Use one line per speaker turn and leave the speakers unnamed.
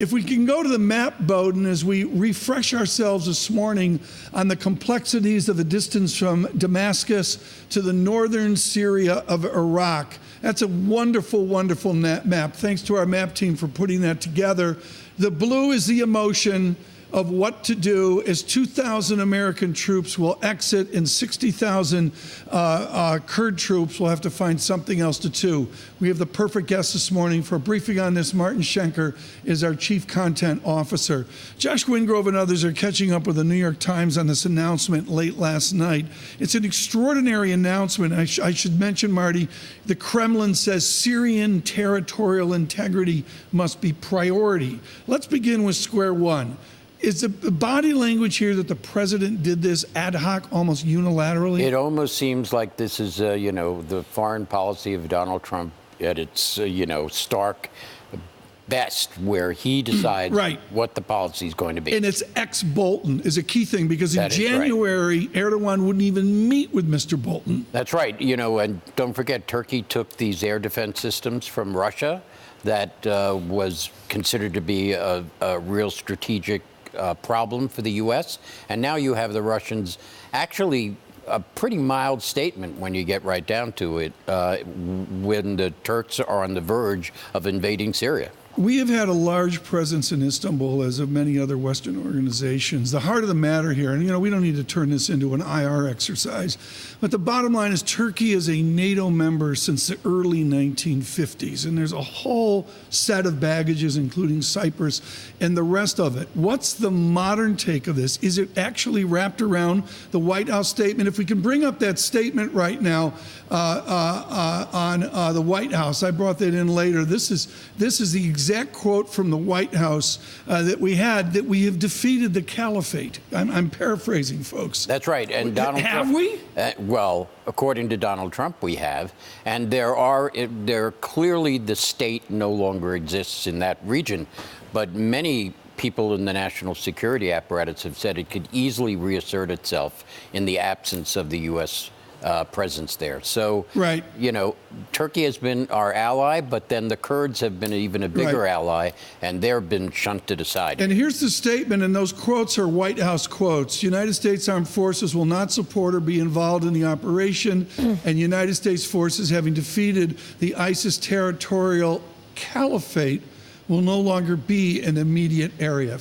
If we can go to the map, Bowden, as we refresh ourselves this morning on the complexities of the distance from Damascus to the northern Syria of Iraq. That's a wonderful, wonderful map. Thanks to our map team for putting that together. The blue is the emotion of what to do as 2,000 American troops will exit and 60,000 Kurd troops will have to find something else to do. We have the perfect guest this morning for a briefing on this. Martin Schenker is our Chief Content Officer. Josh Wingrove and others are catching up with the New York Times on this announcement late last night. It's an extraordinary announcement. I should mention, Marty, the Kremlin says Syrian territorial integrity must be priority. Let's begin with square one. Is the body language here that the president did this ad hoc, almost unilaterally?
It almost seems like this is, the foreign policy of Donald Trump at its, stark best, where he decides
right.
what the policy is going to be.
And it's ex-Bolton is a key thing, because in January, Erdogan wouldn't even meet with Mr. Bolton.
That's right. And don't forget, Turkey took these air defense systems from Russia that was considered to be a real strategic problem for the U.S. And now you have the Russians actually a pretty mild statement when you get right down to it when the Turks are on the verge of invading Syria.
We have had a large presence in Istanbul, as have many other Western organizations. The heart of the matter here, and we don't need to turn this into an IR exercise, but the bottom line is Turkey is a NATO member since the early 1950s, and there's a whole set of baggages, including Cyprus and the rest of it. What's the modern take of this? Is it actually wrapped around the White House statement? If we can bring up that statement right now on the White House, I brought that in later. This is the exact quote from the White House that we have defeated the caliphate. I'm paraphrasing, folks.
That's right. And Donald
Trump,
we? Well, according to Donald Trump, we have. And there clearly the state no longer exists in that region. But many people in the national security apparatus have said it could easily reassert itself in the absence of the U.S. Presence there. So,
right.
Turkey has been our ally, but then the Kurds have been even a bigger ally, and they've been shunted aside.
And here's the statement, and those quotes are White House quotes. United States Armed Forces will not support or be involved in the operation, and United States forces having defeated the ISIS territorial caliphate will no longer be an immediate area.